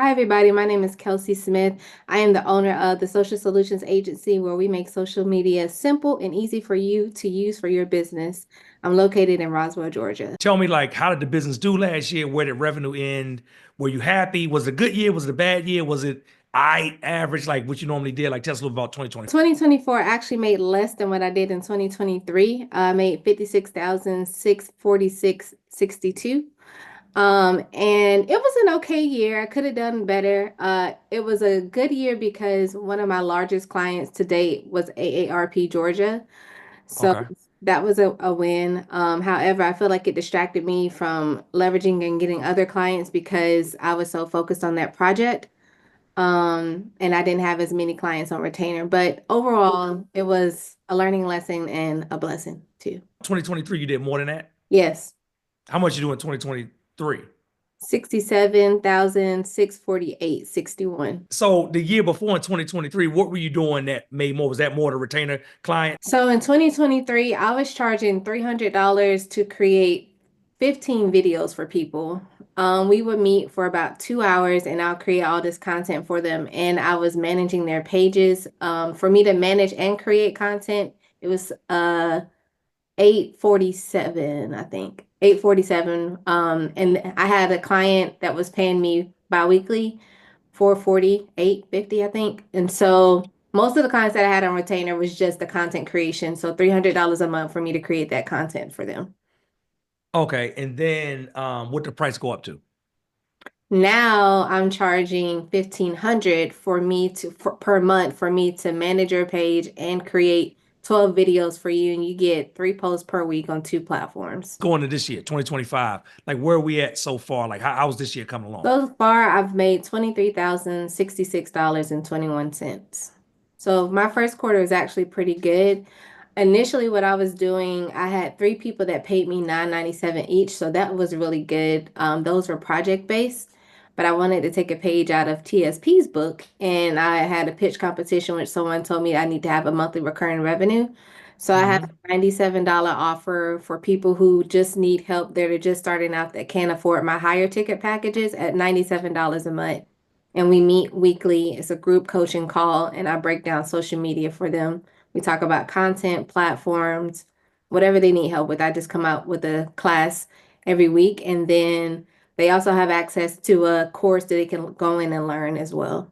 Hi, everybody. My name is Kelsey Smith. I am the owner of the Social Solutions Agency, where we make social media simple and easy for you to use for your business. I'm located in Roswell, Georgia. Tell me, like, how did the business do last year? Where did revenue end? Were you happy? Was it a good year? Was it a bad year? Was it average, like what you normally did? Like, tell us a little about 2020. 2024 actually made less than what I did in 2023. I made 56,646.62. And it was an okay year. I could have done better. It was a good year because one of my largest clients to date was AARP Georgia. So Okay. that was a win. However, I feel like it distracted me from leveraging and getting other clients because I was so focused on that project. And I didn't have as many clients on retainer. But overall, it was a learning lesson and a blessing too. 2023, you did more than that. Yes. How much you do in 2023? 67,648.61. So the year before in 2023, what were you doing that made more? Was that more the retainer client? So in 2023, I was charging $300 to create 15 videos for people. We would meet for about 2 hours and I'll create all this content for them. And I was managing their pages. For me to manage and create content, it was 847, I think. 847. And I had a client that was paying me biweekly, 440, 850, I think. And so most of the clients that I had on retainer was just the content creation. So $300 a month for me to create that content for them. Okay. And then what the price go up to? Now I'm charging 1,500 for me per month for me to manage your page and create 12 videos for you, and you get 3 posts per week on 2 platforms. Going to this year, 2025. Like, where are we at so far? Like, how's this year coming along? So far, I've made $23,066.21. So my first quarter is actually pretty good. Initially, what I was doing, I had 3 people that paid me $9.97 each, so that was really good. Those were project based, but I wanted to take a page out of TSP's book, and I had a pitch competition which someone told me I need to have a monthly recurring revenue. So I have Hmm. a $97 offer for people who just need help. They're just starting out that can't afford my higher ticket packages at $97 a month. And we meet weekly. It's a group coaching call, and I break down social media for them. We talk about content, platforms, whatever they need help with. I just come out with a class every week. And then they also have access to a course that they can go in and learn as well.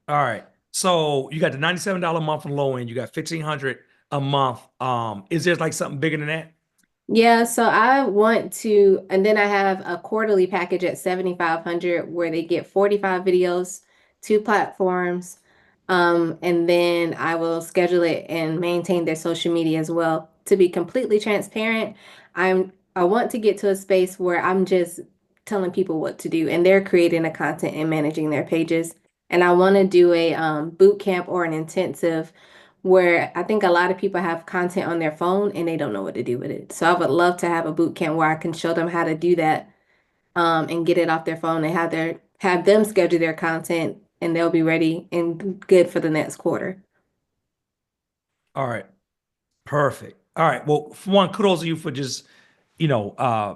All right. So you got the $97 a month on low end. You got 1,500 a month. Is there like something bigger than that? Yeah, so I want to, and then I have a quarterly package at 7,500 where they get 45 videos, 2 platforms, and then I will schedule it and maintain their social media as well. To be completely transparent, I want to get to a space where I'm just telling people what to do and they're creating the content and managing their pages. And I want to do a boot camp or an intensive where I think a lot of people have content on their phone and they don't know what to do with it. So I would love to have a boot camp where I can show them how to do that, and get it off their phone and have them schedule their content and they'll be ready and good for the next quarter. All right. Perfect. All right. Well, for one, kudos to you for just, you know, uh,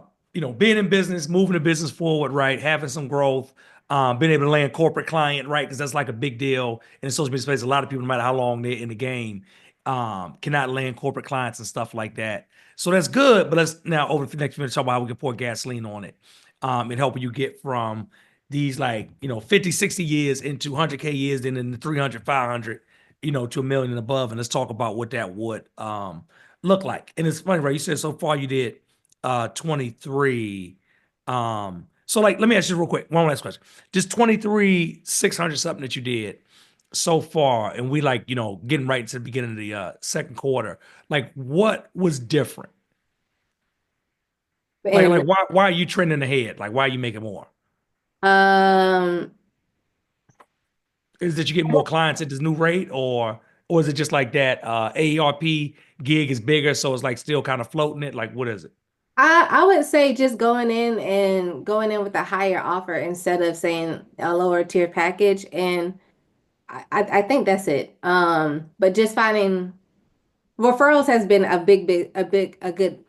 being in business, moving the business forward, right? Having some growth, being able to land corporate client, right? Because that's like a big deal in the social media space. A lot of people, no matter how long they're in the game, cannot land corporate clients and stuff like that. So that's good. But let's now over the next minute talk about how we can pour gasoline on it, and helping you get from these like, 50, 60 years into 100K years, then in the 300, 500, to a million and above. And let's talk about what that would look like. And it's funny, right? You said so far you did 23. So like let me ask you real quick. One last question. Just 23, 600 something that you did so far, and we like, getting right to the beginning of the second quarter. Like what was different? Like And why are you trending ahead? Like why are you making more? um, Is that you get more clients at this new rate, or is it just like that AARP gig is bigger, so it's like still kind of floating it? Like what is it? I would say just going in with a higher offer instead of saying a lower tier package. And I think that's it. But just finding referrals has been a good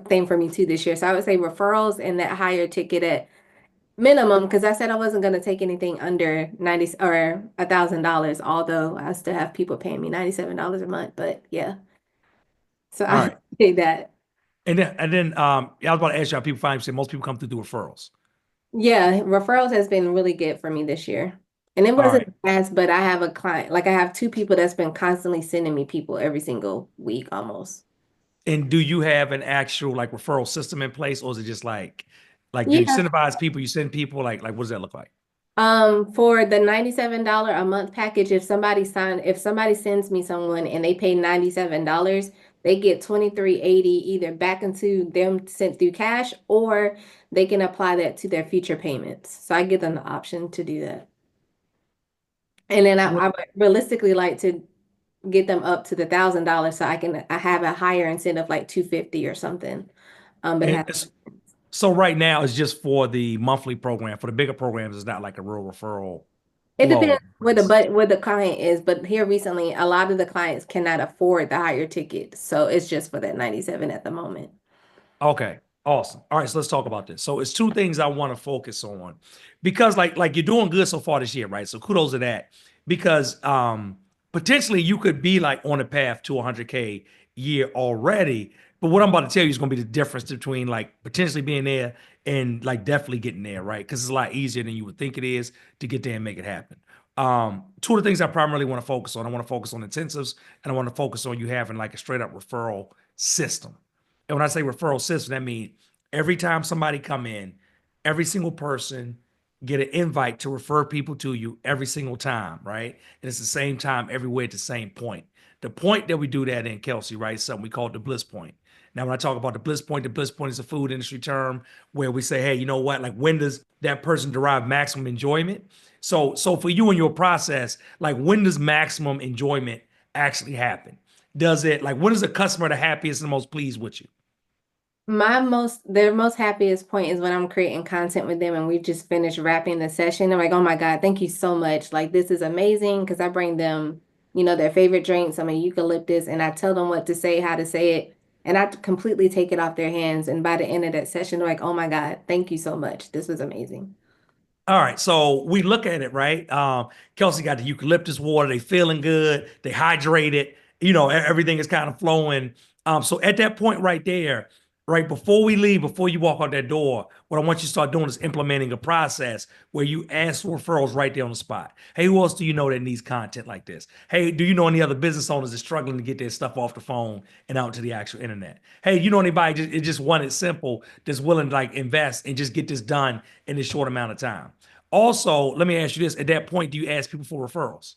thing for me too this year. So I would say referrals and that higher ticket at minimum, because I said I wasn't going to take anything under 90 or $1,000, although I still have people paying me $97 a month. But yeah, so All I right. did that. Yeah, I was about to ask you how people find you. Say most people come through referrals. Yeah, referrals has been really good for me this year. And it All wasn't right. fast, but I have a client, like I have two people that's been constantly sending me people every single week almost. And do you have an actual like referral system in place, or is it just like do you Yeah. incentivize people? You send people like what does that look like? For the $97 a month package, if somebody sends me someone and they pay $97, they get 2380 either back into them sent through cash or they can apply that to their future payments. So I give them the option to do that. And then I What would realistically like to get them up to the $1,000 so I have a higher incentive like 250 or something. But and have so right now it's just for the monthly program. For the bigger programs, it's not like a real referral it depends flow. It's what the client is, but here recently a lot of the clients cannot afford the higher ticket. So it's just for that 97 at the moment. Okay, awesome. All right, so let's talk about this. So it's two things I want to focus on because like you're doing good so far this year, right? So kudos to that because potentially you could be like on a path to 100K year already. But what I'm about to tell you is going to be the difference between like potentially being there and like definitely getting there, right? Because it's a lot easier than you would think it is to get there and make it happen. Two of the things I primarily want to focus on, I want to focus on intensives and I want to focus on you having like a straight up referral system. And when I say referral system, that means every time somebody come in, every single person get an invite to refer people to you every single time, right? And it's the same time everywhere at the same point. The point that we do that in, Kelsey, right, is something we call the bliss point. Now, when I talk about the bliss point is a food industry term where we say, hey, you know what? Like, when does that person derive maximum enjoyment? So for you in your process, like, when does maximum enjoyment actually happen? Does it like when is the customer the happiest and the most pleased with you? Their most happiest point is when I'm creating content with them and we've just finished wrapping the session. I'm like, oh my God, thank you so much. Like, this is amazing because I bring them, their favorite drinks. I'm a eucalyptus and I tell them what to say, how to say it, and I completely take it off their hands. And by the end of that session, they're like, oh my God, thank you so much. This was amazing. All right, so we look at it, right? Kelsey got the eucalyptus water. They feeling good. They hydrated. Everything is kind of flowing. So at that point right there, right before we leave, before you walk out that door, what I want you to start doing is implementing a process where you ask for referrals right there on the spot. Hey, who else do you know that needs content like this? Hey, do you know any other business owners that struggling to get their stuff off the phone and out to the actual internet? Hey, you know anybody just want it simple that's willing to like invest and just get this done in this short amount of time? Also, let me ask you this. At that point, do you ask people for referrals?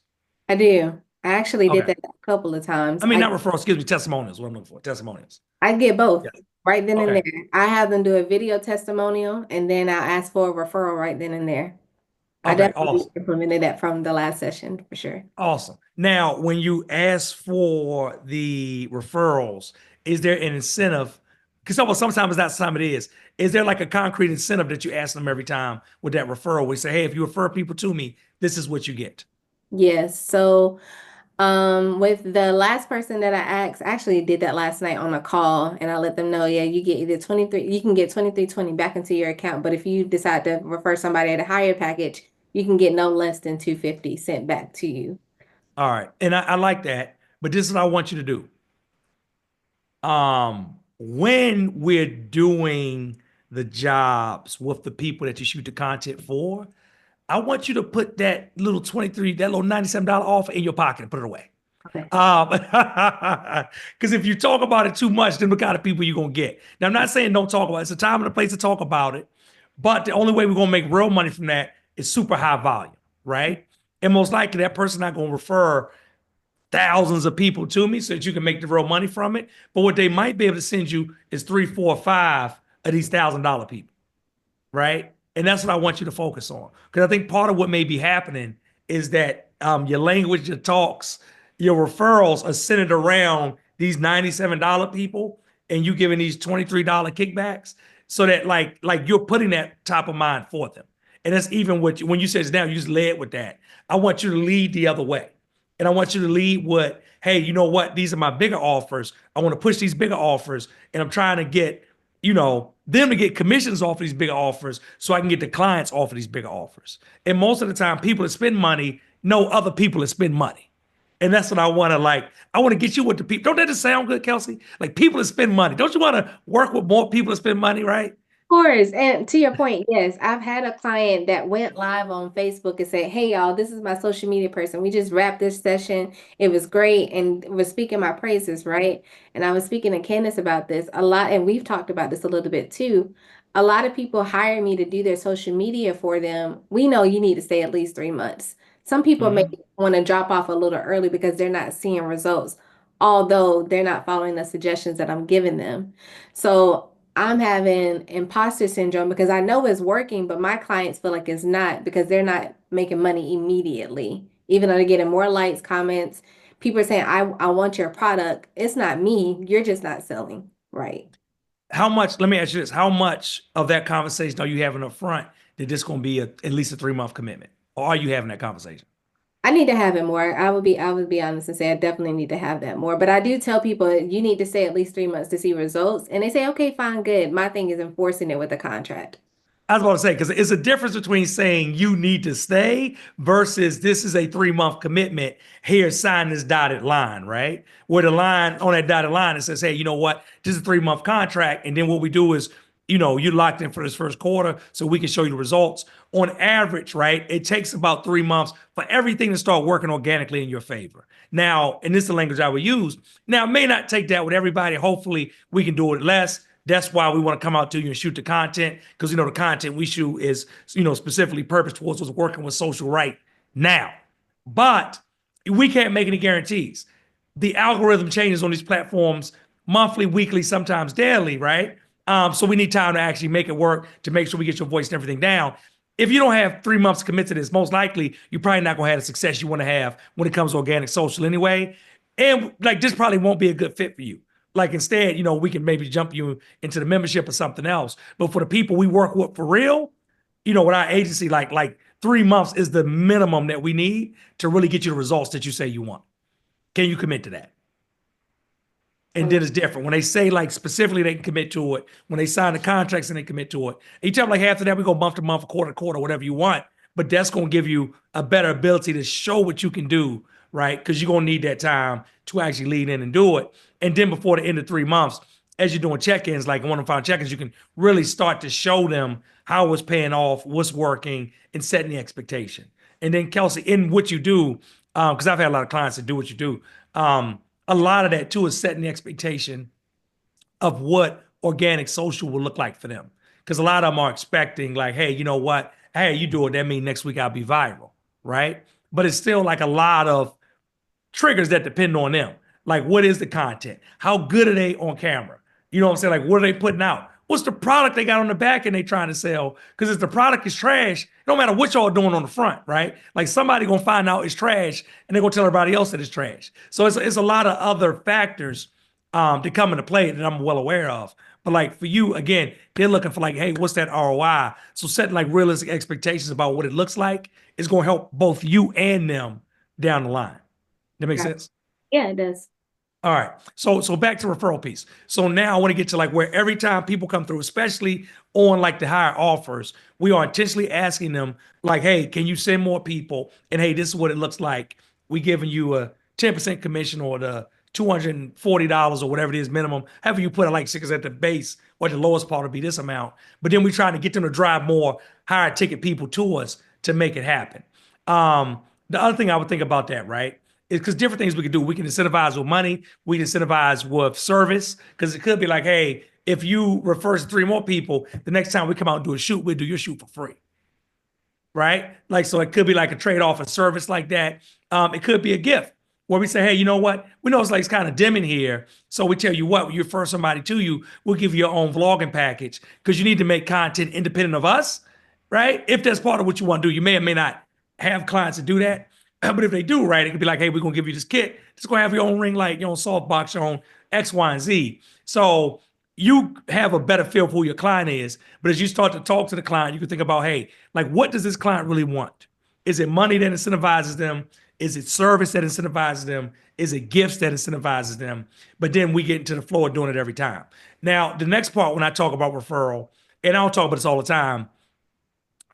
I do. I actually did Okay. that a couple of times. I mean, I not referrals, excuse me, testimonials. What I'm looking for. Testimonials. I get both Yes. right then and Okay. there. I have them do a video testimonial and then I ask for a referral right then and there. I Okay. definitely Awesome. implemented that from the last session for sure. Awesome. Now, when you ask for the referrals, is there an incentive? Because sometimes that's the time it is. Is there like a concrete incentive that you ask them every time with that referral? We say, hey, if you refer people to me, this is what you get. Yes. So, with the last person that I asked, I actually did that last night on a call and I let them know, yeah, you get either 23, you can get 2320 back into your account, but if you decide to refer somebody at a higher package, you can get no less than 250 sent back to you. All right. And I like that. But this is what I want you to do. When we're doing the jobs with the people that you shoot the content for, I want you to put that little 23, that little $97 offer in your pocket and put it away. Okay. Because if you talk about it too much, then the kind of people you're gonna get. Now, I'm not saying don't talk about it. It's a time and a place to talk about it, but the only way we're gonna make real money from that is super high volume, right? And most likely that person not gonna refer thousands of people to me so that you can make the real money from it. But what they might be able to send you is three, four, five of these $1,000 people, right? And that's what I want you to focus on. Because I think part of what may be happening is that your language, your talks, your referrals are centered around these $97 people and you giving these $23 kickbacks so that like you're putting that top of mind for them. And that's even what when you said it's now, you just led with that. I want you to lead the other way. And I want you to lead with, hey, you know what? These are my bigger offers. I want to push these bigger offers and I'm trying to get them to get commissions off of these bigger offers so I can get the clients off of these bigger offers. And most of the time, people that spend money know other people that spend money. And that's what I want to like. I want to get you with the people. Don't that just sound good, Kelsey? Like people that spend money. Don't you want to work with more people that spend money, right? Course. And to your point, yes, I've had a client that went live on Facebook and said, "Hey, y'all, this is my social media person. We just wrapped this session. It was great." And was speaking my praises, right? And I was speaking to Candace about this a lot. And we've talked about this a little bit too. A lot of people hire me to do their social media for them. We know you need to stay at least 3 months. Some people may Mm-hmm. want to drop off a little early because they're not seeing results, although they're not following the suggestions that I'm giving them. So I'm having imposter syndrome because I know it's working, but my clients feel like it's not because they're not making money immediately. Even though they're getting more likes, comments, people are saying, I want your product. It's not me. You're just not selling. Right. How much? Let me ask you this: how much of that conversation are you having up front that this going to be at least a 3 month commitment, or are you having that conversation? I need to have it more. I would be honest and say I definitely need to have that more. But I do tell people you need to stay at least 3 months to see results. And they say, okay, fine, good. My thing is enforcing it with a contract. I was about to say, because it's a difference between saying you need to stay versus this is a 3 month commitment. Here, sign this dotted line, right? Where the line on that dotted line, it says, hey, you know what? This is a 3 month contract. And then what we do is, you're locked in for this first quarter so we can show you the results. On average, right? It takes about 3 months for everything to start working organically in your favor. Now, and this is the language I would use. Now, it may not take that with everybody. Hopefully, we can do it less. That's why we want to come out to you and shoot the content because the content we shoot is specifically purposed towards what's working with social right now. But we can't make any guarantees. The algorithm changes on these platforms monthly, weekly, sometimes daily, right? So we need time to actually make it work to make sure we get your voice and everything down. If you don't have 3 months to commit to this, most likely you're probably not going to have the success you want to have when it comes to organic social anyway. And like this probably won't be a good fit for you. Like instead, we can maybe jump you into the membership or something else. But for the people we work with for real, with our agency, like 3 months is the minimum that we need to really get you the results that you say you want. Can you commit to that? And then it's different. When they say like specifically they can commit to it, when they sign the contracts and they commit to it. Each time like after that, we go month to month, quarter to quarter, whatever you want. But that's going to give you a better ability to show what you can do, right? Because you're going to need that time to actually lead in and do it. And then before the end of 3 months, as you're doing check-ins, like one of the check-ins, you can really start to show them how it's paying off, what's working, and setting the expectation. And then Kelsey, in what you do, because I've had a lot of clients that do what you do. A lot of that too is setting the expectation of what organic social will look like for them. Because a lot of them are expecting, like, hey, you know what? Hey, you do it, that means next week I'll be viral, right? But it's still like a lot of triggers that depend on them. Like, what is the content? How good are they on camera? You know what I'm saying? Like, what are they putting out? What's the product they got on the back end they trying to sell? Because if the product is trash, no matter what y'all doing on the front, right? Like somebody gonna find out it's trash and they're gonna tell everybody else that it's trash. So it's a lot of other factors that come into play that I'm well aware of. But like for you, again, they're looking for like, hey, what's that ROI? So setting like realistic expectations about what it looks like is gonna help both you and them down the line. That makes sense? Yeah, it does. All right. So back to referral piece. So now I want to get to like where every time people come through, especially on like the higher offers, we are intentionally asking them like, hey, can you send more people? And hey, this is what it looks like. We giving you a 10% commission or the $240 or whatever it is minimum. However you put it, like six at the base or the lowest part will be this amount. But then we trying to get them to drive more higher ticket people to us to make it happen. The other thing I would think about that, right? Is because different things we can do. We can incentivize with money. We can incentivize with service. Because it could be like, hey, if you refer to 3 more people, the next time we come out and do a shoot, we'll do your shoot for free. Right? Like, so it could be like a trade-off of service like that. It could be a gift where we say, hey, you know what? We know it's like it's kind of dim in here. So we tell you what, when you refer somebody to you, we'll give you your own vlogging package because you need to make content independent of us, right? If that's part of what you want to do, you may or may not have clients to do that. But if they do, right, it could be like, hey, we're gonna give you this kit. Just gonna have your own ring light, your own softbox, your own X, Y, and Z. So you have a better feel for who your client is. But as you start to talk to the client, you can think about, hey, like, what does this client really want? Is it money that incentivizes them? Is it service that incentivizes them? Is it gifts that incentivizes them? But then we get into the flow of doing it every time. Now, the next part when I talk about referral, and I don't talk about this all the time,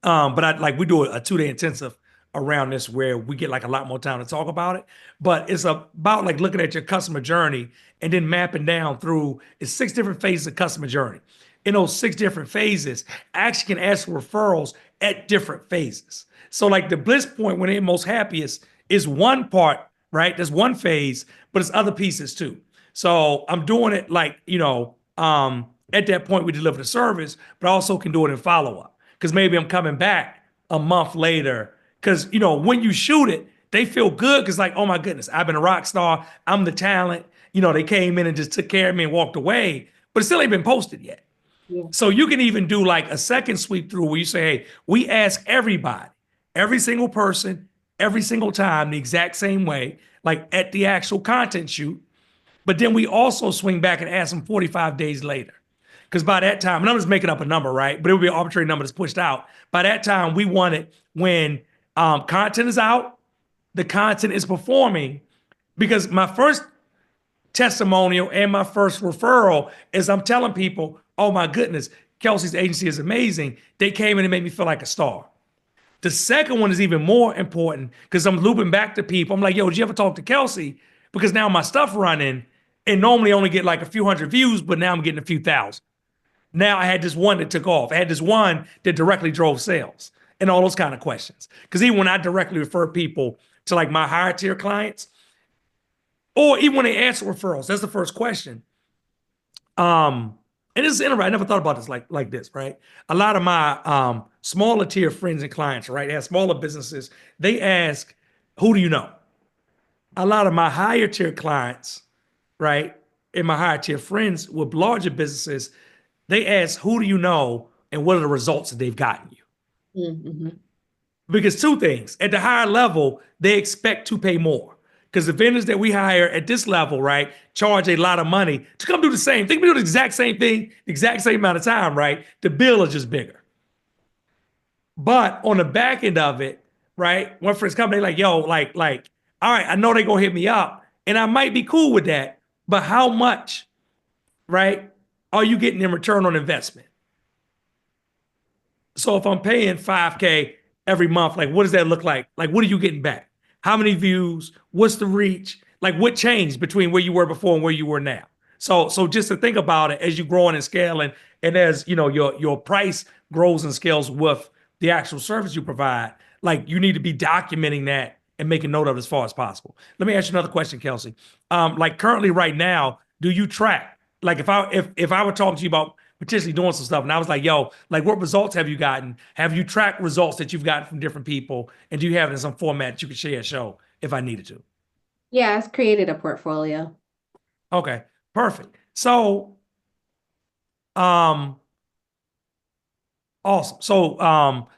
but I like we do a 2 day intensive around this where we get like a lot more time to talk about it. But it's about like looking at your customer journey and then mapping down through it's 6 different phases of customer journey. In those 6 different phases, I actually can ask for referrals at different phases. So like the bliss point when they're most happiest is one part, right? There's one phase, but it's other pieces too. So I'm doing it like, at that point we deliver the service, but I also can do it in follow-up because maybe I'm coming back a month later. Because when you shoot it, they feel good because like, oh my goodness, I've been a rock star. I'm the talent. They came in and just took care of me and walked away, but it still ain't been posted yet. Yeah. So you can even do like a second sweep through where you say, hey, we ask everybody, every single person, every single time, the exact same way, like at the actual content shoot. But then we also swing back and ask them 45 days later. Because by that time, and I'm just making up a number, right? But it would be an arbitrary number that's pushed out. By that time, we want it when content is out, the content is performing. Because my first testimonial and my first referral is I'm telling people, oh my goodness, Kelsey's agency is amazing. They came in and made me feel like a star. The second one is even more important because I'm looping back to people. I'm like, yo, did you ever talk to Kelsey? Because now my stuff running and normally I only get like a few hundred views, but now I'm getting a few thousand. Now I had this one that took off. I had this one that directly drove sales and all those kind of questions. Because even when I directly refer people to like my higher tier clients, or even when they answer referrals, that's the first question. And this is interesting. I never thought about this like this, right? A lot of my smaller tier friends and clients, right? They have smaller businesses. They ask, who do you know? A lot of my higher tier clients, right? And my higher tier friends with larger businesses, they ask, who do you know? And what are the results that they've gotten you? Mm-hmm. Because two things, at the higher level, they expect to pay more. Because the vendors that we hire at this level, right, charge a lot of money to come do the same thing. We do the exact same thing, the exact same amount of time, right? The bill is just bigger. But on the back end of it, right, one friend's company like, yo, all right, I know they gonna hit me up, and I might be cool with that, but how much, right, are you getting in return on investment? So if I'm paying 5K every month, like what does that look like? Like what are you getting back? How many views? What's the reach? Like what changed between where you were before and where you were now? So just to think about it as you growing and scaling, and as your price grows and scales with the actual service you provide, like you need to be documenting that and making note of it as far as possible. Let me ask you another question, Kelsey. Like currently right now, do you track? Like if I were talking to you about potentially doing some stuff. And I was like, yo, like what results have you gotten? Have you tracked results that you've gotten from different people? And do you have it in some format that you could share a show if I needed to? Yeah, I've created a portfolio. Okay, perfect. Um, awesome. So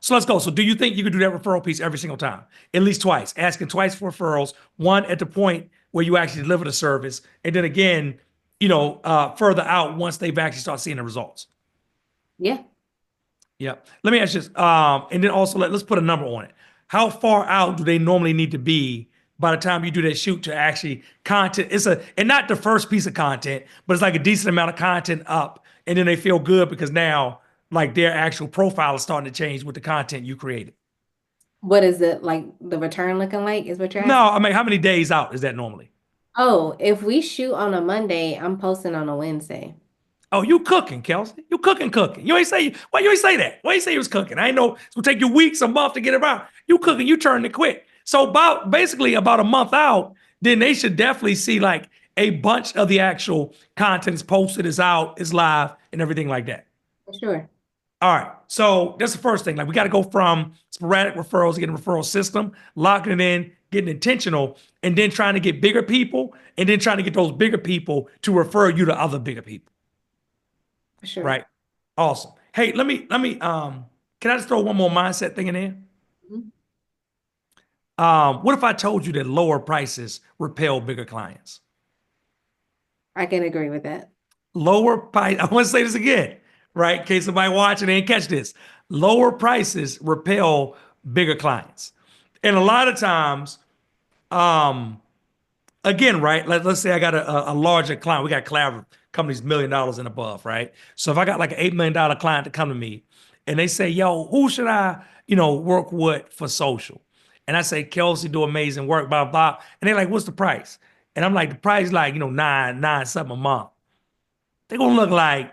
let's go. So do you think you could do that referral piece every single time? At least twice, asking twice for referrals, one at the point where you actually deliver the service, and then again, further out once they've actually start seeing the results. Yeah. Yeah. Let me ask you this. And then also let's put a number on it. How far out do they normally need to be by the time you do that shoot to actually content? And not the first piece of content, but it's like a decent amount of content up. And then they feel good because now like their actual profile is starting to change with the content you created. What is it like the return looking like is what you're No, asking? I mean, how many days out is that normally? Oh, if we shoot on a Monday, I'm posting on a Wednesday. Oh, you cooking, Kelsey. You cooking. You ain't say why you ain't say that. Why you say you was cooking? I ain't know it's gonna take you weeks, a month to get it around. You cooking, you turning it quick. So basically about a month out, then they should definitely see like a bunch of the actual content is posted, is out, is live, and everything like that. For sure. All right. So that's the first thing. Like we got to go from sporadic referrals to getting a referral system, locking it in, getting intentional, and then trying to get bigger people, and then trying to get those bigger people to refer you to other bigger people. For sure. Right. Awesome. Hey, can I just throw one more mindset thing in there? Mhm. What if I told you that lower prices repel bigger clients? I can agree with that. Lower price, I want to say this again, right? In case somebody watching and catch this. Lower prices repel bigger clients. And a lot of times Um, again, right? Let's say I got a larger client. We got collaborative companies, $1 million and above, right? So if I got like an $8 million client to come to me and they say, yo, who should I, work with for social? And I say, Kelsey do amazing work, blah, blah. And they're like, what's the price? And I'm like, the price is like, nine something a month. They're gonna look like,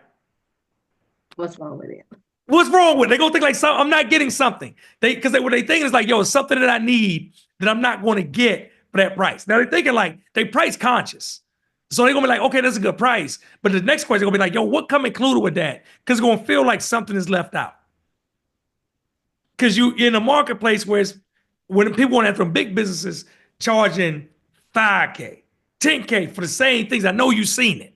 What's wrong with it? what's wrong with it? They gonna think like I'm not getting something. Because what they think is like, yo, it's something that I need that I'm not gonna get for that price. Now they're thinking like they price conscious. So they're gonna be like, okay, that's a good price. But the next question is gonna be like, yo, what come included with that? Because it's gonna feel like something is left out. Because you in a marketplace where it's when people want to have from big businesses charging 5K, 10K for the same things. I know you've seen it.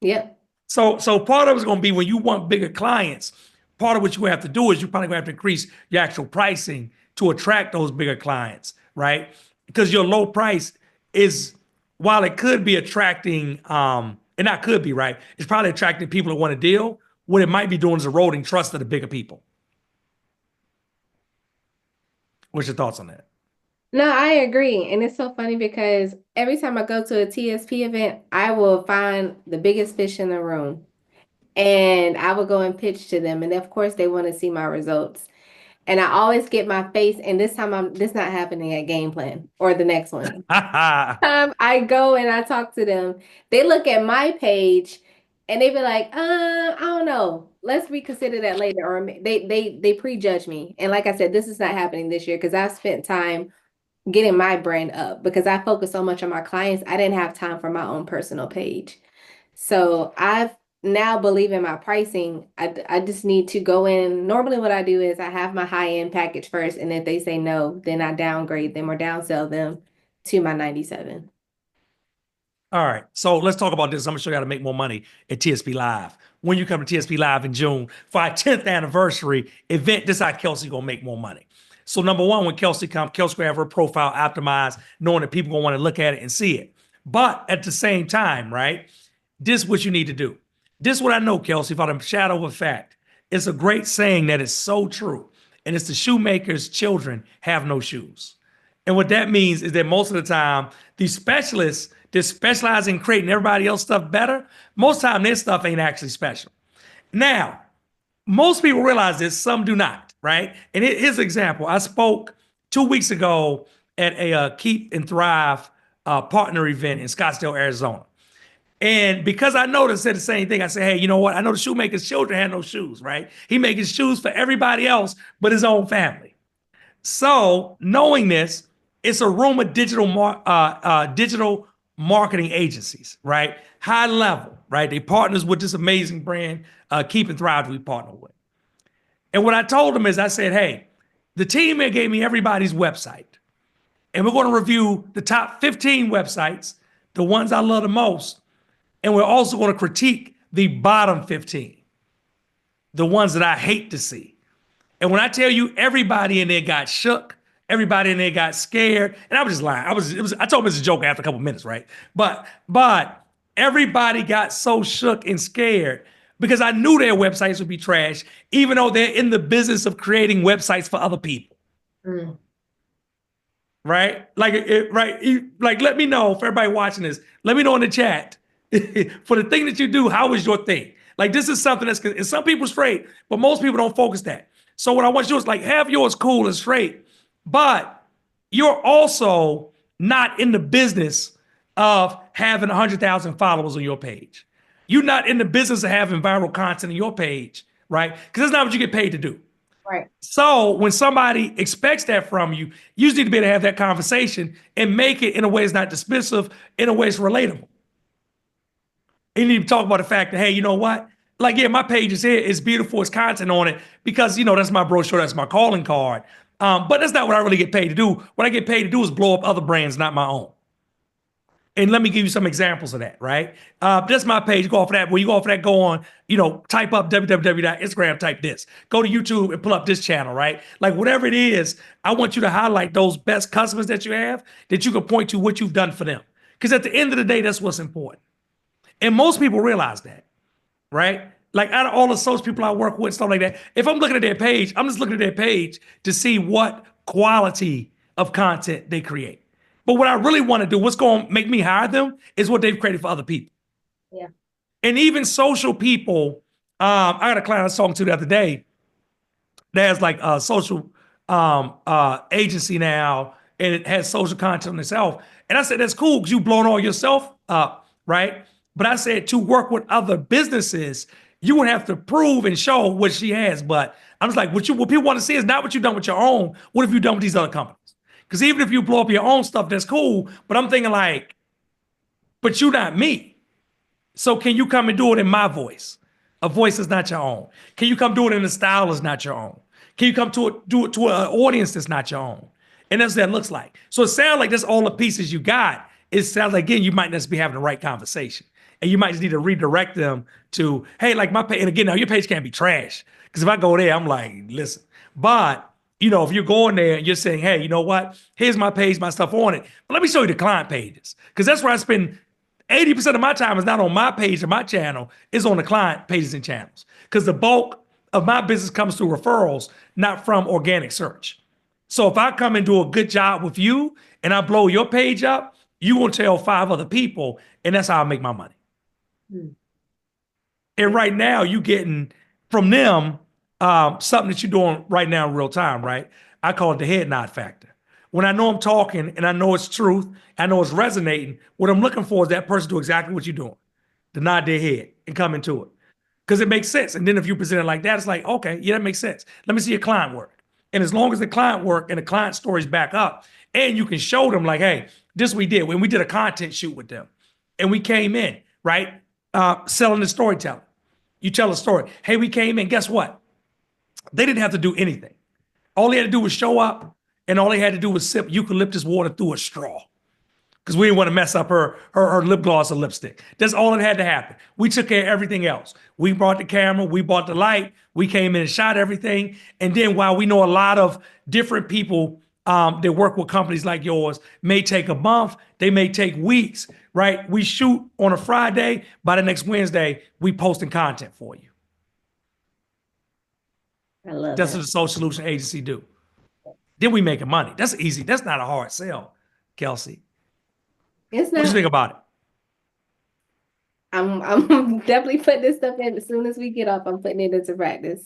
Yep. So part of it's going to be when you want bigger clients. Part of what you have to do is you're probably going to have to increase your actual pricing to attract those bigger clients, right? Because your low price is, while it could be attracting, and not could be, right? It's probably attracting people that want to deal. What it might be doing is eroding trust of the bigger people. What's your thoughts on that? No, I agree. And it's so funny because every time I go to a TSP event, I will find the biggest fish in the room and I will go and pitch to them. And of course, they want to see my results. And I always get my face, and this time this not happening at game plan or the next one. I go and I talk to them. They look at my page and they be like, I don't know. Let's reconsider that later. Or they prejudge me. And like I said, this is not happening this year because I've spent time getting my brand up because I focus so much on my clients. I didn't have time for my own personal page. So I've now believe in my pricing. I just need to go in. Normally, what I do is I have my high end package first, and if they say no, then I downgrade them or downsell them to my 97. All right. So let's talk about this. I'm gonna show you how to make more money at TSP Live. When you come to TSP Live in June for our 10th anniversary event, this is how Kelsey gonna make more money. So number one, when Kelsey comes, Kelsey gonna have her profile optimized, knowing that people gonna want to look at it and see it. But at the same time, right? This is what you need to do. This is what I know, Kelsey, for the shadow of a fact. It's a great saying that is so true. And it's the shoemaker's children have no shoes. And what that means is that most of the time, these specialists that specialize in creating everybody else stuff better, most time their stuff ain't actually special. Now, most people realize this, some do not, right? And here's an example. I spoke 2 weeks ago at a Keep and Thrive partner event in Scottsdale, Arizona. And because I noticed said the same thing, I said, hey, you know what? I know the shoemaker's children had no shoes, right? He making shoes for everybody else but his own family. So knowing this, it's a room of digital marketing agencies, right? High level, right? They partners with this amazing brand, Keep and Thrive, we partner with. And what I told them is, I said, hey, the team here gave me everybody's website, and we're going to review the top 15 websites, the ones I love the most, and we're also going to critique the bottom 15, the ones that I hate to see. And when I tell you everybody in there got shook, everybody in there got scared, and I was just lying. I told him it's a joke after a couple minutes, right? But everybody got so shook and scared because I knew their websites would be trash, even though they're in the business of creating websites for other people. Mm. Right? Like let me know for everybody watching this. Let me know in the chat for the thing that you do. How is your thing? Like this is something that's and some people straight, but most people don't focus that. So what I want you to do is like have yours cool and straight, but you're also not in the business of having 100,000 followers on your page. You're not in the business of having viral content on your page, right? Because that's not what you get paid to do. Right. So when somebody expects that from you, you just need to be able to have that conversation and make it in a way that's not dismissive, in a way it's relatable. And you need to talk about the fact that, hey, you know what? Like, yeah, my page is here. It's beautiful. It's content on it because, that's my brochure. That's my calling card. But that's not what I really get paid to do. What I get paid to do is blow up other brands, not my own. And let me give you some examples of that, right? That's my page. Go off of that. When you go off of that, go on, type up www.instagram, type this. Go to YouTube and pull up this channel, right? Like whatever it is, I want you to highlight those best customers that you have that you can point to what you've done for them. Because at the end of the day, that's what's important. And most people realize that, right? Like out of all the social people I work with, stuff like that, if I'm looking at their page, I'm just looking at their page to see what quality of content they create. But what I really want to do, what's going to make me hire them, is what they've created for other people. Yeah. And even social people, I got a client I was talking to the other day that has like a social agency now, and it has social content on itself. And I said, that's cool because you blowing all yourself up, right? But I said, to work with other businesses, you would have to prove and show what she has. But I'm just like, what people want to see is not what you've done with your own. What have you done with these other companies? Because even if you blow up your own stuff, that's cool. But I'm thinking like, but you're not me. So can you come and do it in my voice? A voice is not your own. Can you come do it in a style that's not your own? Can you come to it, do it to an audience that's not your own? And that's what that looks like. So it sounds like that's all the pieces you got. It sounds like, again, you might not be having the right conversation. And you might just need to redirect them to, hey, like my page, and again, now your page can't be trash. Because if I go there, I'm like, listen. But, if you're going there and you're saying, hey, you know what? Here's my page, my stuff on it. But let me show you the client pages. Because that's where I spend 80% of my time is not on my page or my channel, it's on the client pages and channels. Because the bulk of my business comes through referrals, not from organic search. So if I come and do a good job with you and I blow your page up, you will tell 5 other people, and that's how I make my money. Hmm. And right now, you getting from them something that you're doing right now in real time, right? I call it the head nod factor. When I know I'm talking and I know it's truth, I know it's resonating, what I'm looking for is that person to do exactly what you're doing, to nod their head and come into it. Because it makes sense. And then if you present it like that, it's like, okay, yeah, that makes sense. Let me see your client work. And as long as the client work and the client stories back up, and you can show them like, hey, this we did when we did a content shoot with them, and we came in, right, selling the storytelling. You tell a story. Hey, we came in. Guess what? They didn't have to do anything. All they had to do was show up, and all they had to do was sip eucalyptus water through a straw. Because we didn't want to mess up her lip gloss or lipstick. That's all that had to happen. We took care of everything else. We brought the camera, we brought the light, we came in and shot everything. And then while we know a lot of different people that work with companies like yours may take a month, they may take weeks, right? We shoot on a Friday. By the next Wednesday, we posting content for you. I love That's what that. the social solution agency do. Then we making money. That's easy. That's not a hard sell, Kelsey. It's What do you not. think about it? I'm definitely putting this stuff in as soon as we get off. I'm putting it into practice.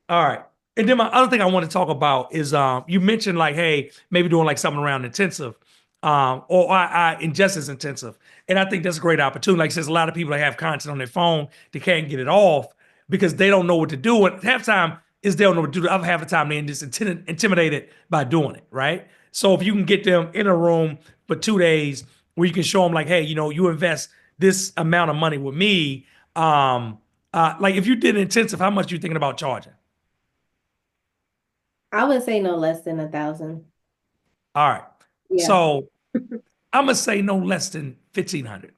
All right. And then my other thing I want to talk about is you mentioned like, hey, maybe doing like something around intensive, or I ingest as intensive. And I think that's a great opportunity. Like I says, a lot of people that have content on their phone, they can't get it off because they don't know what to do. And half the time is they don't know what to do. The other half of the time they're just intimidated by doing it, right? So if you can get them in a room for 2 days where you can show them like, hey, you invest this amount of money with me. Like if you did intensive, how much are you thinking about charging? I would say no less than 1,000. All right. Yeah. So I'm gonna say no less than 1,500.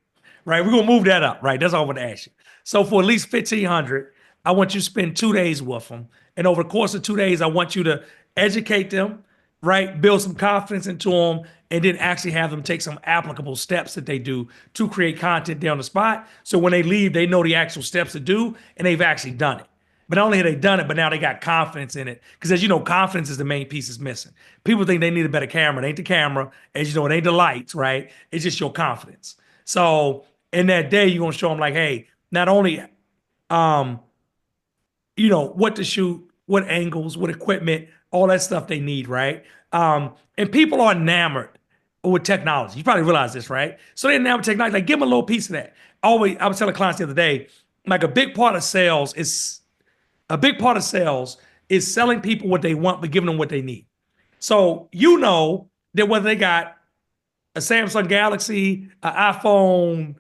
Right? We're gonna move that up, right? That's all I'm gonna ask you. So for at least 1,500, I want you to spend 2 days with them. And over the course of 2 days, I want you to educate them, right? Build some confidence into them, and then actually have them take some applicable steps that they do to create content there on the spot. So when they leave, they know the actual steps to do, and they've actually done it. But not only have they done it, but now they got confidence in it. Because as you know, confidence is the main piece that's missing. People think they need a better camera. It ain't the camera. As you know, it ain't the lights, right? It's just your confidence. So in that day, you're gonna show them like, hey, not only um, what to shoot, what angles, what equipment, all that stuff they need, right? And people are enamored with technology. You probably realize this, right? So they're enamored with technology. Like, give them a little piece of that. Always, I was telling clients the other day, like a big part of sales is selling people what they want, but giving them what they need. So you know that whether they got a Samsung Galaxy, an iPhone,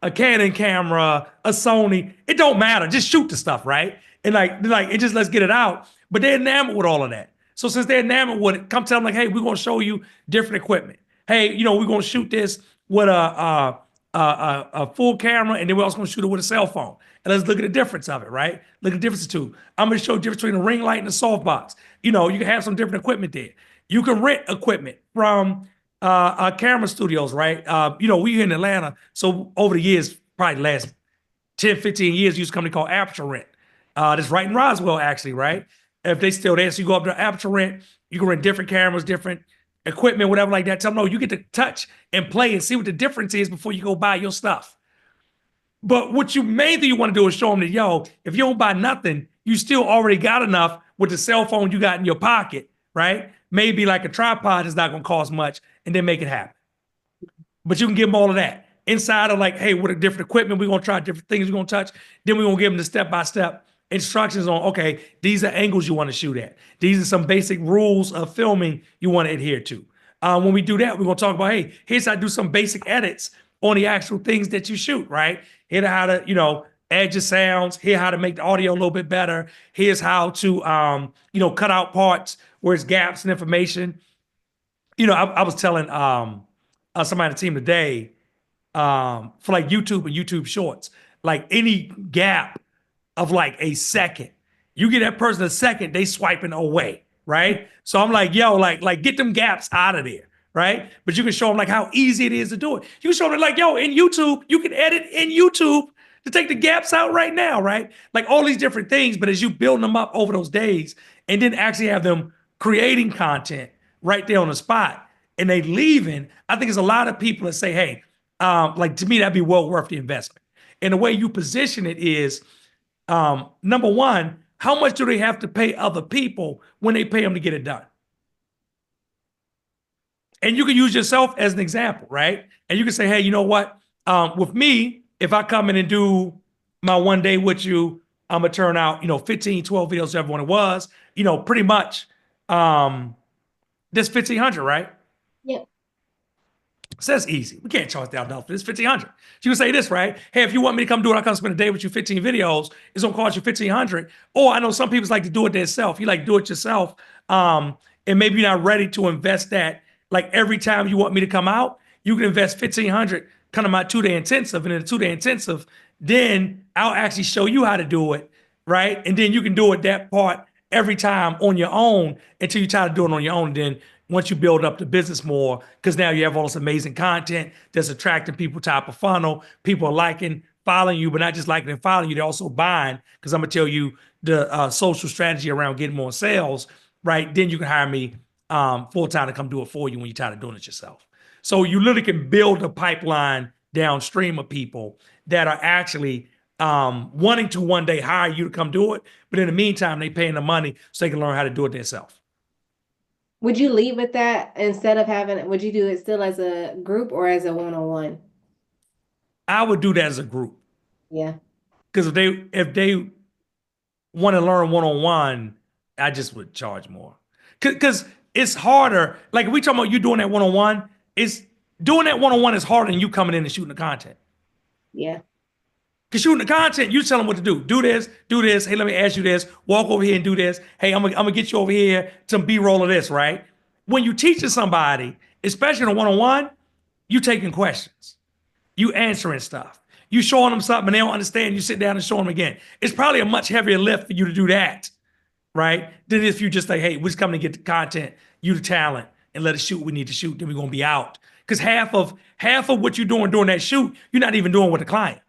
a Canon camera, a Sony, it don't matter. Just shoot the stuff, right? And like it just let's get it out. But they're enamored with all of that. So since they're enamored with it, come tell them like, hey, we're gonna show you different equipment. Hey, we're gonna shoot this with a full camera, and then we're also gonna shoot it with a cell phone. And let's look at the difference of it, right? Look at the difference of two. I'm gonna show you the difference between a ring light and a softbox. You can have some different equipment there. You can rent equipment from camera studios, right? We here in Atlanta, so over the years, probably the last 10, 15 years, used a company called Aperture Rent. That's right in Roswell, actually, right? If they still there, so you go up to Aperture Rent, you can rent different cameras, different equipment, whatever like that. Tell them, no, you get to touch and play and see what the difference is before you go buy your stuff. But what you main thing you want to do is show them that, yo, if you don't buy nothing, you still already got enough with the cell phone you got in your pocket, right? Maybe like a tripod is not going to cost much, and then make it happen. But you can give them all of that. Inside of like, hey, with a different equipment, we're gonna try different things we're gonna touch. Then we're gonna give them the step-by-step instructions on, okay, these are angles you want to shoot at. These are some basic rules of filming you want to adhere to. When we do that, we're gonna talk about, hey, here's how to do some basic edits on the actual things that you shoot, right? Here's how to, add your sounds. Here's how to make the audio a little bit better. Here's how to, cut out parts where it's gaps in information. I was telling somebody on the team today, for like YouTube and YouTube Shorts, like any gap of like a second, you get that person a second, they swiping away, right? So I'm like, yo, like get them gaps out of there, right? But you can show them like how easy it is to do it. You can show them like, yo, in YouTube, you can edit in YouTube to take the gaps out right now, right? Like all these different things, but as you build them up over those days and then actually have them creating content right there on the spot and they leaving, I think there's a lot of people that say, hey, like to me, that'd be well worth the investment. And the way you position it is, number one, how much do they have to pay other people when they pay them to get it done? And you can use yourself as an example, right? And you can say, hey, you know what? With me, if I come in and do my 1 day with you, I'm gonna turn out, 15, 12 videos, everyone it was, pretty much this 1,500, right? Yep. So that's easy. We can't charge $1,000 for this, 1,500. You can say this, right? Hey, if you want me to come do it, I'll come spend a day with you, 15 videos. It's gonna cost you 1,500. Or I know some people like to do it themselves. You like do it yourself. And maybe you're not ready to invest that. Like every time you want me to come out, you can invest 1,500, come to my 2 day intensive, and in the 2 day intensive, then I'll actually show you how to do it, right? And then you can do it that part every time on your own until you try to do it on your own. Then once you build up the business more, because now you have all this amazing content that's attracting people top of funnel. People are liking, following you, but not just liking and following you, they're also buying. Because I'm gonna tell you the social strategy around getting more sales, right? Then you can hire me full time to come do it for you when you're tired of doing it yourself. So you literally can build a pipeline downstream of people that are actually wanting to 1 day hire you to come do it, but in the meantime, they paying the money so they can learn how to do it themselves. Would you lead with that instead of having, would you do it still as a group or as a one-on-one? I would do that as a group Yeah. because if they want to learn one on one, I just would charge more because it's harder. Like if we talking about you doing that one on one, it's doing that one on one is harder than you coming in and shooting the content. Yeah. Because shooting the content, you tell them what to do. Do this, do this. Hey, let me ask you this. Walk over here and do this. Hey, I'm gonna get you over here some B-roll of this, right? When you teaching somebody, especially in a one-on-one, you taking questions. You answering stuff. You showing them something and they don't understand. You sit down and show them again. It's probably a much heavier lift for you to do that, right? Than if you just like, hey, we're just coming to get the content, you the talent, and let us shoot what we need to shoot. Then we're gonna be out. Because half of what you're doing during that shoot, you're not even doing with the client.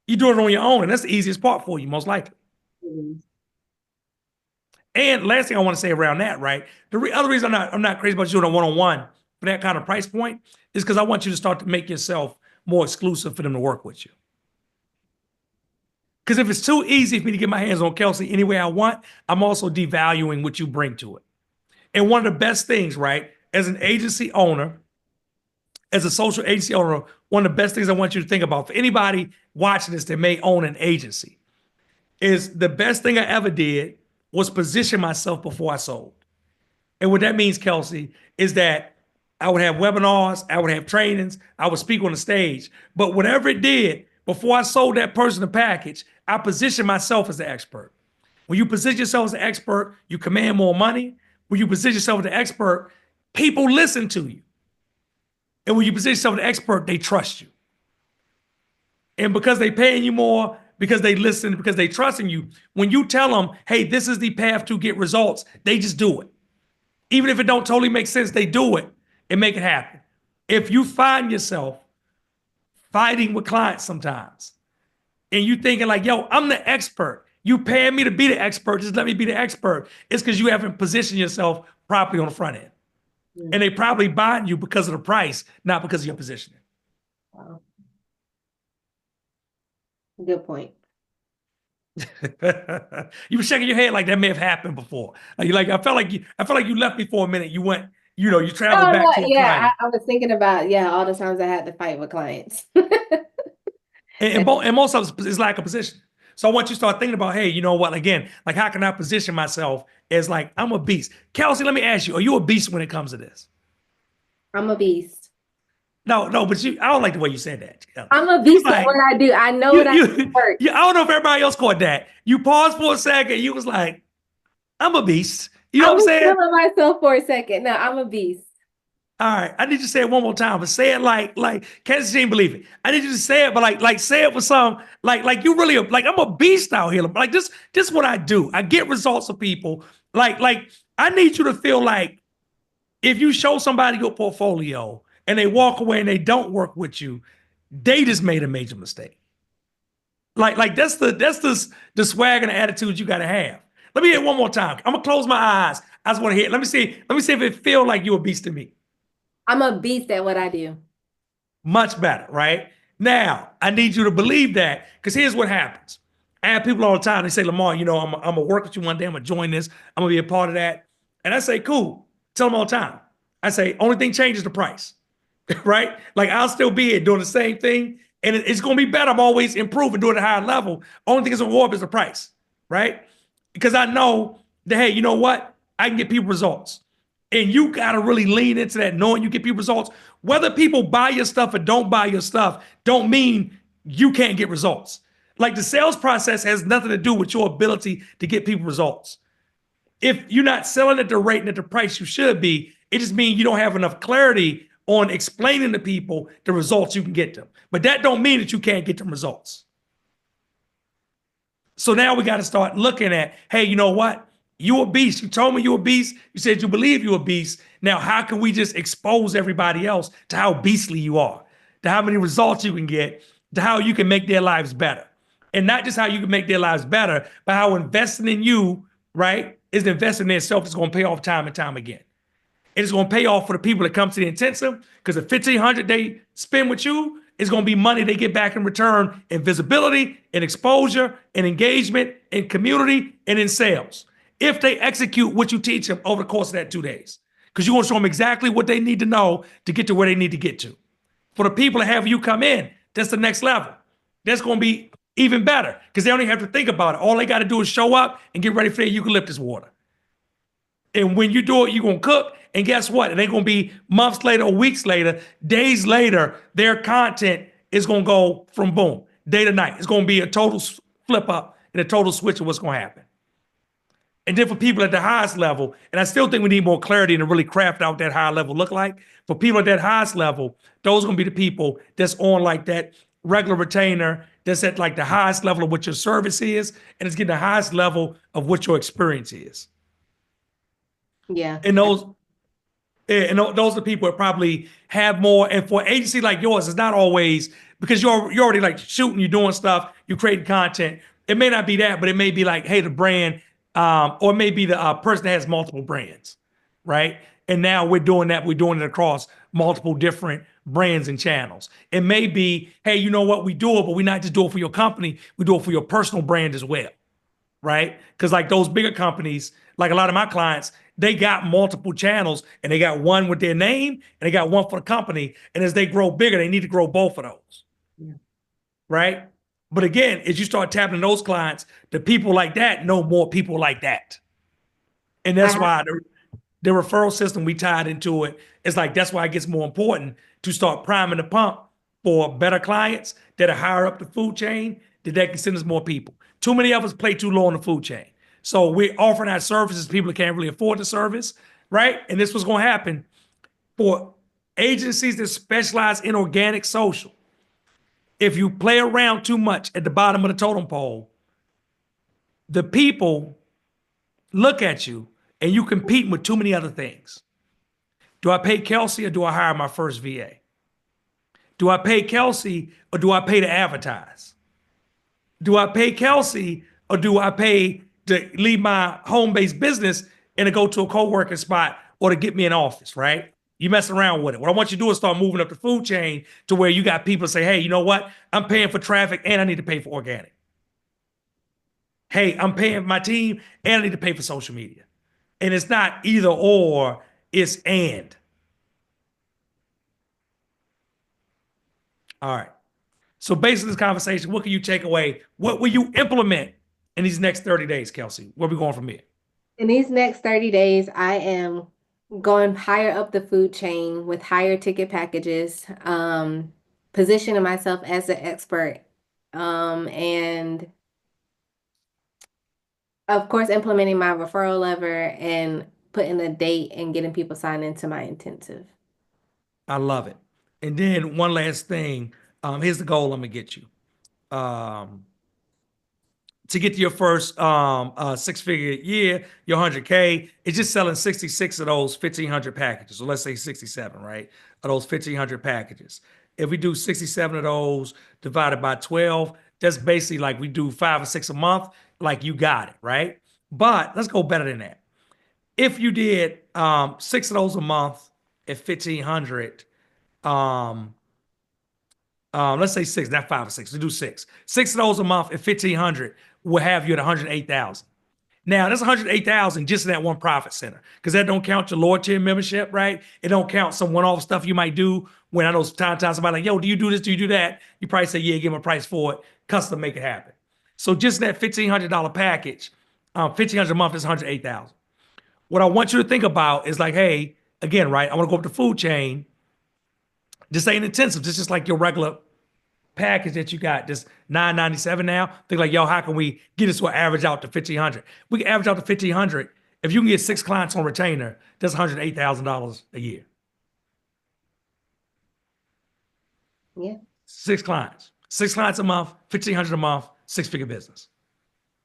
You do it on your own, and that's the easiest part for you, most likely. Mhm. And last thing I want to say around that, right? The other reason I'm not crazy about you doing a one-on-one for that kind of price point is because I want you to start to make yourself more exclusive for them to work with you. Because if it's too easy for me to get my hands on Kelsey any way I want, I'm also devaluing what you bring to it. And one of the best things, right, as an agency owner, as a social agency owner, one of the best things I want you to think about for anybody watching this that may own an agency is the best thing I ever did was position myself before I sold. And what that means, Kelsey, is that I would have webinars, I would have trainings, I would speak on the stage. But whatever it did, before I sold that person the package, I positioned myself as the expert. When you position yourself as an expert, you command more money. When you position yourself as an expert, people listen to you. And when you position yourself as an expert, they trust you. And because they paying you more, because they listen, because they trusting you, when you tell them, hey, this is the path to get results, they just do it. Even if it don't totally make sense, they do it and make it happen. If you find yourself fighting with clients sometimes and you thinking like, yo, I'm the expert. You paying me to be the expert. Just let me be the expert. It's because you haven't positioned yourself properly on the front end. And they probably buying you because of the price, not because of your positioning. Wow. Good point. You were shaking your head like that may have happened before. I felt like you left me for a minute. You went, you traveled Oh, back no, to a yeah, client. I was thinking about, all the times I had to fight with clients. And most of us is lack of position. So I want you to start thinking about, hey, you know what? Again, like how can I position myself as like I'm a beast? Kelsey, let me ask you, are you a beast when it comes to this? I'm a beast. No, no, but I don't like the way you said that. I'm a You was beast at what like, I do. I know what I do work. I don't know if everybody else caught that. You paused for a second. You was like, I'm a beast. You know I what I'm was saying? feeling myself for a second. No, I'm a beast. All right, I need you to say it one more time, but say it like Kansas didn't believe it. I need you to say it, but like say it with some like you really like I'm a beast out here. Like this is what I do. I get results of people. Like I need you to feel like if you show somebody your portfolio and they walk away and they don't work with you, they just made a major mistake. Like that's the swag and the attitude you gotta have. Let me hear it one more time. I'm gonna close my eyes. I just want to hear it. Let me see if it feel like you a beast to me. I'm a beast at what I do. Much better, right? Now, I need you to believe that because here's what happens. I have people all the time, they say, Lamar, I'm going to work with you one day. I'm going to join this. I'm going to be a part of that. And I say, cool. Tell them all the time. I say, only thing changes the price, right? Like I'll still be here doing the same thing. And it's going to be better. I'm always improving, doing it at a higher level. Only thing that's going to go up is the price, right? Because I know that, hey, you know what? I can get people results. And you got to really lean into that, knowing you get people results. Whether people buy your stuff or don't buy your stuff, don't mean you can't get results. Like the sales process has nothing to do with your ability to get people results. If you're not selling at the rate and at the price you should be, it just means you don't have enough clarity on explaining to people the results you can get them. But that don't mean that you can't get them results. So now we got to start looking at, hey, you know what? You a beast. You told me you a beast. You said you believe you a beast. Now, how can we just expose everybody else to how beastly you are, to how many results you can get, to how you can make their lives better? And not just how you can make their lives better, but how investing in you, right, is investing in itself is going to pay off time and time again. And it's going to pay off for the people that come to the intensive because the 1,500 they spend with you is going to be money they get back in return in visibility, in exposure, in engagement, in community, and in sales. If they execute what you teach them over the course of that 2 days, because you're going to show them exactly what they need to know to get to where they need to get to. For the people that have you come in, that's the next level. That's going to be even better because they don't even have to think about it. All they got to do is show up and get ready for their eucalyptus water. And when you do it, you're going to cook. And guess what? It ain't going to be months later or weeks later, days later, their content is going to go from boom, day to night. It's going to be a total flip up and a total switch of what's going to happen. And then for people at the highest level, and I still think we need more clarity to really craft out that high level look like. For people at that highest level, those are going to be the people that's on like that regular retainer, that's at like the highest level of what your service is, and it's getting the highest level of what your experience is. Yeah. And those are the people that probably have more. And for an agency like yours, it's not always because you're already like shooting, you're doing stuff, you're creating content. It may not be that, but it may be like, hey, the brand, or maybe the person that has multiple brands, right? And now we're doing that. We're doing it across multiple different brands and channels. It may be, hey, you know what? We do it, but we not just do it for your company. We do it for your personal brand as well, right? Because like those bigger companies, like a lot of my clients, they got multiple channels and they got one with their name and they got one for the company. And as they grow bigger, they need to grow both of those, Yeah. right? But again, as you start tapping those clients, the people like that know more people like that. And I that's have, why the referral system we tied into it is like, that's why it gets more important to start priming the pump for better clients that are higher up the food chain, that can send us more people. Too many of us play too low on the food chain. So we're offering our services to people that can't really afford the service, right? And this was going to happen for agencies that specialize in organic social. If you play around too much at the bottom of the totem pole, the people look at you and you compete with too many other things. Do I pay Kelsey or do I hire my first VA? Do I pay Kelsey or do I pay to advertise? Do I pay Kelsey or do I pay to leave my home-based business and to go to a co-working spot or to get me an office, right? You messing around with it. What I want you to do is start moving up the food chain to where you got people say, hey, you know what? I'm paying for traffic and I need to pay for organic. Hey, I'm paying my team and I need to pay for social media. And it's not either or, it's and. All right. So based on this conversation, what can you take away? What will you implement in these next 30 days, Kelsey? Where are we going from here? In these next 30 days, I am going higher up the food chain with higher ticket packages, positioning myself as an expert, and of course, implementing my referral lever and putting a date and getting people signed into my intensive. I love it. And then one last thing. Here's the goal I'm gonna get you. Um, to get to your first six-figure year, your 100K, it's just selling 66 of those 1,500 packages. So let's say 67, right? Of those 1,500 packages. If we do 67 of those divided by 12, that's basically like we do 5 or 6 a month, like you got it, right? But let's go better than that. If you did 6 of those a month at 1,500, um, let's say six, not 5 or 6. We do six. 6 of those a month at 1,500 will have you at 108,000. Now that's 108,000 just in that one profit center, because that don't count your lower tier membership, right? It don't count some one-off stuff you might do. When I know sometimes somebody like, yo, do you do this? Do you do that? You probably say, yeah, give them a price for it. Custom, make it happen. So just in that $1,500 package, 1,500 a month is 108,000. What I want you to think about is like, hey, again, right? I want to go up the food chain. This ain't intensive. This is just like your regular package that you got, just 997 now. Think like, yo, how can we get this to an average out to 1,500? We can average out to 1,500. If you can get 6 clients on retainer, that's $108,000 a year. Yeah. 6 clients. 6 clients a month, 1,500 a month, six-figure business.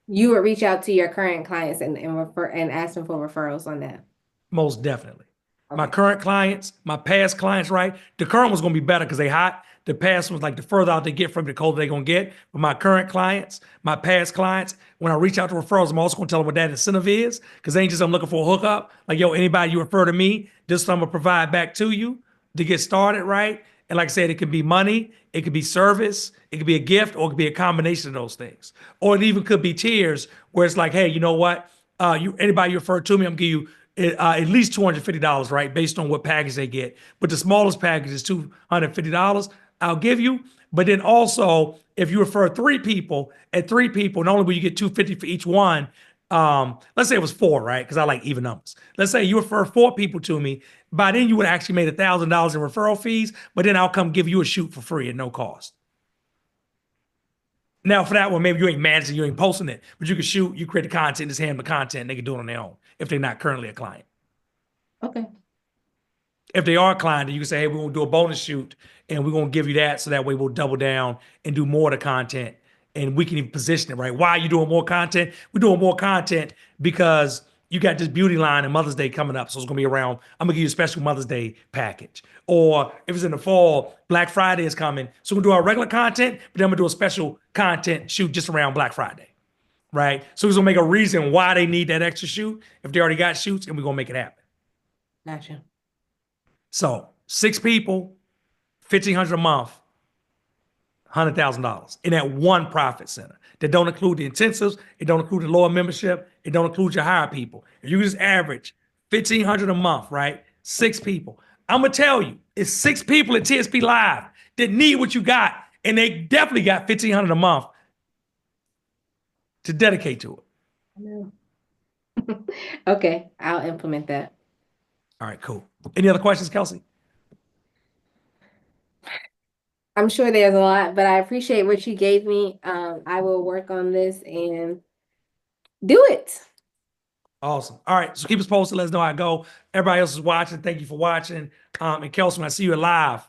You would reach out to your current clients and refer and ask them for referrals on that. Most definitely. My Okay. current clients, my past clients, right? The current one's gonna be better because they hot. The past one's like the further out they get from the colder they're gonna get. But my current clients, my past clients, when I reach out to referrals, I'm also gonna tell them what that incentive is. Because they ain't just I'm looking for a hookup. Like, yo, anybody you refer to me, this is what I'm gonna provide back to you to get started, right? And like I said, it could be money, it could be service, it could be a gift, or it could be a combination of those things. Or it even could be tiers where it's like, hey, you know what? You anybody you refer to me, I'm gonna give you at least $250, right? Based on what package they get. But the smallest package is $250. I'll give you. But then also, if you refer 3 people, at 3 people, not only will you get $250 for each one, let's say it was 4, right? Because I like even numbers. Let's say you refer 4 people to me. By then, you would actually made $1,000 in referral fees, but then I'll come give you a shoot for free at no cost. Now, for that one, maybe you ain't managing, you ain't posting it, but you can shoot, you create the content, just hand them the content, and they can do it on their own if they're not currently a client. Okay. If they are a client, then you can say, hey, we're going to do a bonus shoot and we're going to give you that. So that way we'll double down and do more of the content and we can even position it, right? Why are you doing more content? We're doing more content because you got this beauty line and Mother's Day coming up. So it's going to be around, I'm going to give you a special Mother's Day package. Or if it's in the fall, Black Friday is coming. So we're going to do our regular content, but then I'm going to do a special content shoot just around Black Friday, right? So it's going to make a reason why they need that extra shoot if they already got shoots, and we're going to make it happen. Gotcha. So 6 people, 1,500 a month, $100,000 in that one profit center. That don't include the intensives. It don't include the lower membership. It don't include your higher people. If you just average 1,500 a month, right? 6 people. I'm gonna tell you, it's 6 people at TSP Live that need what you got, and they definitely got 1,500 a month to dedicate to it. I know. Okay, I'll implement that. All right, cool. Any other questions, Kelsey? I'm sure there's a lot, but I appreciate what you gave me. I will work on this and do it. Awesome. All right. So keep us posted. Let us know how it go. Everybody else is watching. Thank you for watching. And Kelsey, when I see you live,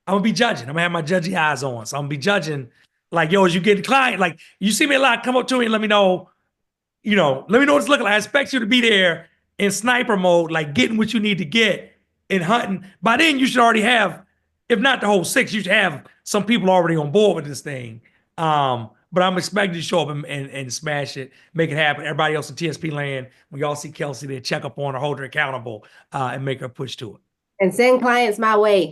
I'm gonna be judging. I'm gonna have my judgy eyes on. So I'm gonna be judging. Like, yo, as you get the client, like you see me a lot, come up to me and let me know, let me know what it's looking like. I expect you to be there in sniper mode, like getting what you need to get and hunting. By then, you should already have, if not the whole 6, you should have some people already on board with this thing. but I'm expecting you to show up and smash it, make it happen. Everybody else in TSP land, when y'all see Kelsey there, check up on her, hold her accountable, and make her push to it. And send clients my way.